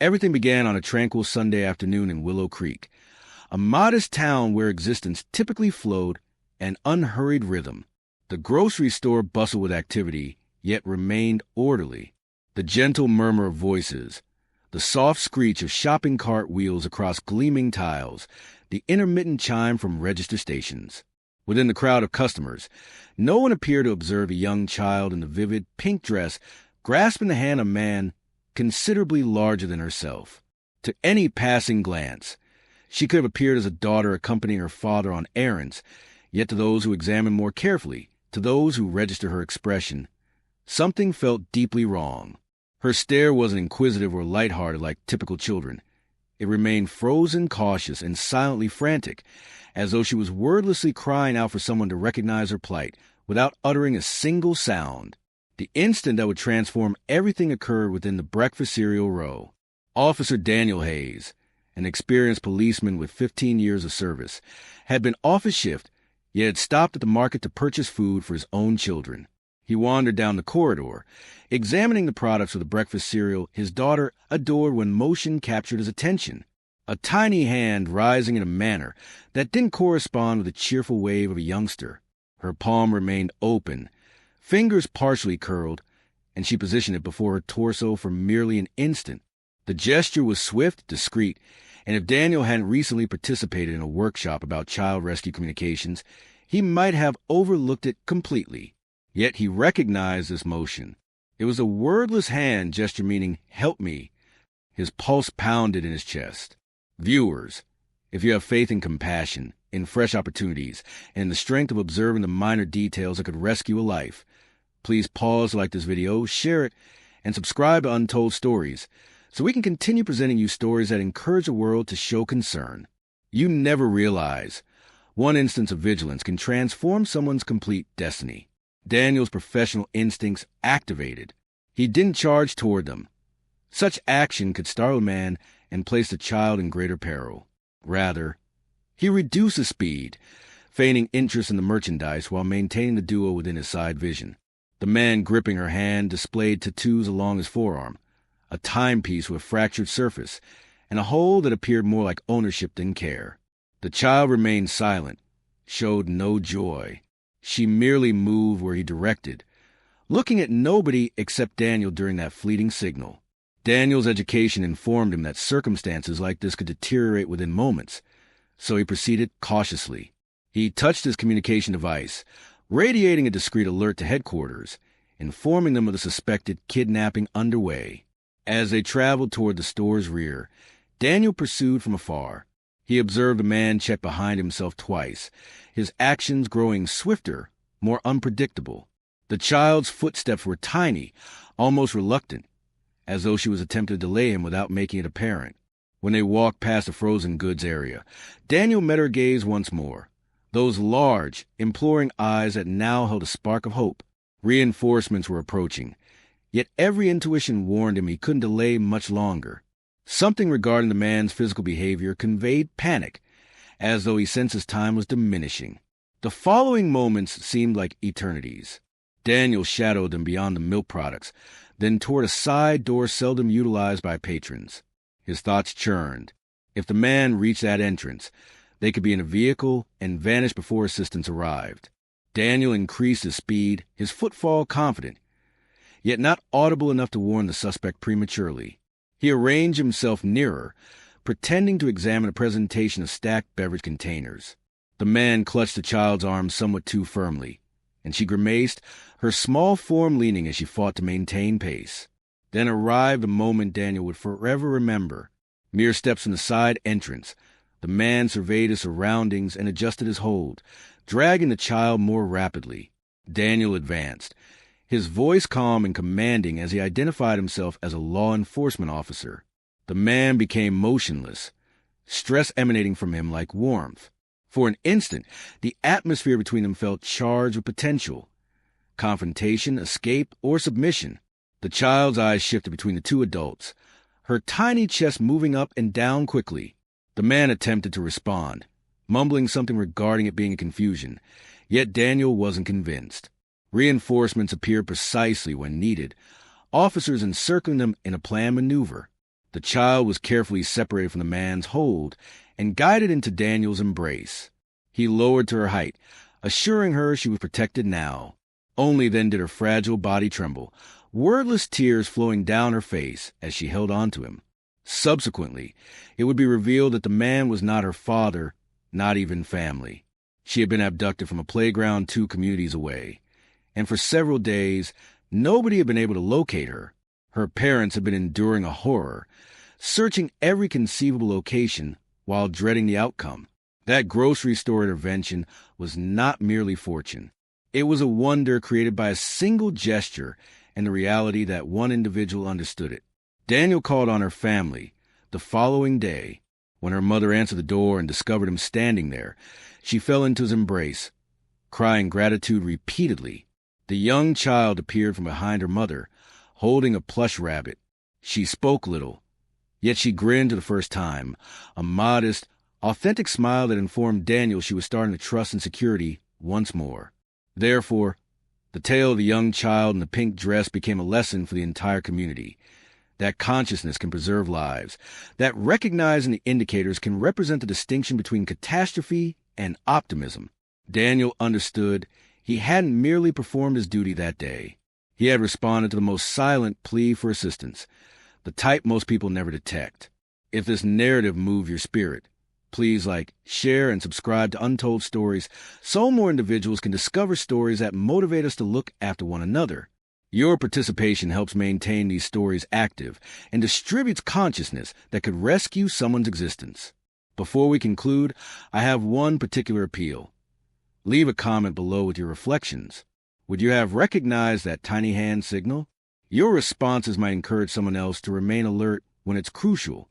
Everything began on a tranquil Sunday afternoon in Willow Creek, a modest town where existence typically flowed an unhurried rhythm. The grocery store bustled with activity, yet remained orderly. The gentle murmur of voices, the soft screech of shopping cart wheels across gleaming tiles, the intermittent chime from register stations. Within the crowd of customers, no one appeared to observe a young child in the vivid pink dress grasping the hand of a man considerably larger than herself. To any passing glance, she could have appeared as a daughter accompanying her father on errands, yet to those who examined more carefully, to those who registered her expression, something felt deeply wrong. Her stare wasn't inquisitive or lighthearted like typical children. It remained frozen, cautious, and silently frantic, as though she was wordlessly crying out for someone to recognize her plight without uttering a single sound. The instant that would transform everything occurred within the breakfast cereal row. Officer Daniel Hayes, an experienced policeman with 15 years of service, had been off his shift, yet had stopped at the market to purchase food for his own children. He wandered down the corridor, examining the products of the breakfast cereal his daughter adored when motion captured his attention. A tiny hand rising in a manner that didn't correspond with the cheerful wave of a youngster. Her palm remained open, fingers partially curled, and she positioned it before her torso for merely an instant. The gesture was swift, discreet, and if Daniel hadn't recently participated in a workshop about child rescue communications, he might have overlooked it completely. Yet he recognized this motion. It was a wordless hand gesture meaning, "Help me." His pulse pounded in his chest. Viewers, if you have faith in compassion, in fresh opportunities, and in the strength of observing the minor details that could rescue a life, please pause to like this video, share it, and subscribe to Untold Stories, so we can continue presenting you stories that encourage the world to show concern. You never realize one instance of vigilance can transform someone's complete destiny. Daniel's professional instincts activated. He didn't charge toward them. Such action could startle a man and place the child in greater peril. Rather, he reduced his speed, feigning interest in the merchandise while maintaining the duo within his side vision. The man gripping her hand displayed tattoos along his forearm, a timepiece with a fractured surface, and a hole that appeared more like ownership than care. The child remained silent, showed no joy. She merely moved where he directed, looking at nobody except Daniel during that fleeting signal. Daniel's education informed him that circumstances like this could deteriorate within moments, so he proceeded cautiously. He touched his communication device, radiating a discreet alert to headquarters, informing them of the suspected kidnapping underway. As they traveled toward the store's rear, Daniel pursued from afar. He observed a man check behind himself twice, his actions growing swifter, more unpredictable. The child's footsteps were tiny, almost reluctant, as though she was attempting to delay him without making it apparent. When they walked past the frozen goods area, Daniel met her gaze once more, those large, imploring eyes that now held a spark of hope. Reinforcements were approaching, yet every intuition warned him he couldn't delay much longer. Something regarding the man's physical behavior conveyed panic, as though he sensed his time was diminishing. The following moments seemed like eternities. Daniel shadowed them beyond the milk products, then toward a side door seldom utilized by patrons. His thoughts churned. If the man reached that entrance, they could be in a vehicle and vanish before assistance arrived. Daniel increased his speed, his footfall confident, yet not audible enough to warn the suspect prematurely. He arranged himself nearer, pretending to examine a presentation of stacked beverage containers. The man clutched the child's arm somewhat too firmly, and she grimaced, her small form leaning as she fought to maintain pace. Then arrived a moment Daniel would forever remember. Mere steps from the side entrance, the man surveyed his surroundings and adjusted his hold, dragging the child more rapidly. Daniel advanced, his voice calm and commanding as he identified himself as a law enforcement officer. The man became motionless, stress emanating from him like warmth. For an instant, the atmosphere between them felt charged with potential. Confrontation, escape, or submission. The child's eyes shifted between the two adults, her tiny chest moving up and down quickly. The man attempted to respond, mumbling something regarding it being a confusion, yet Daniel wasn't convinced. Reinforcements appeared precisely when needed, officers encircling them in a planned maneuver. The child was carefully separated from the man's hold and guided into Daniel's embrace. He lowered to her height, assuring her she was protected now. Only then did her fragile body tremble, wordless tears flowing down her face as she held on to him. Subsequently, it would be revealed that the man was not her father, not even family. She had been abducted from a playground 2 communities away, and for several days, nobody had been able to locate her. Her parents had been enduring a horror, searching every conceivable location while dreading the outcome. That grocery store intervention was not merely fortune. It was a wonder created by a single gesture and the reality that one individual understood it. Daniel called on her family the following day. When her mother answered the door and discovered him standing there, she fell into his embrace, crying gratitude repeatedly. The young child appeared from behind her mother, holding a plush rabbit. She spoke little, yet she grinned for the first time, a modest, authentic smile that informed Daniel she was starting to trust in security once more. Therefore, the tale of the young child in the pink dress became a lesson for the entire community. That consciousness can preserve lives, that recognizing the indicators can represent the distinction between catastrophe and optimism. Daniel understood he hadn't merely performed his duty that day. He had responded to the most silent plea for assistance, the type most people never detect. If this narrative moved your spirit, please share, and subscribe to Untold Stories so more individuals can discover stories that motivate us to look after one another. Your participation helps maintain these stories active and distributes consciousness that could rescue someone's existence. Before we conclude, I have one particular appeal. Leave a comment below with your reflections. Would you have recognized that tiny hand signal? Your responses might encourage someone else to remain alert when it's crucial.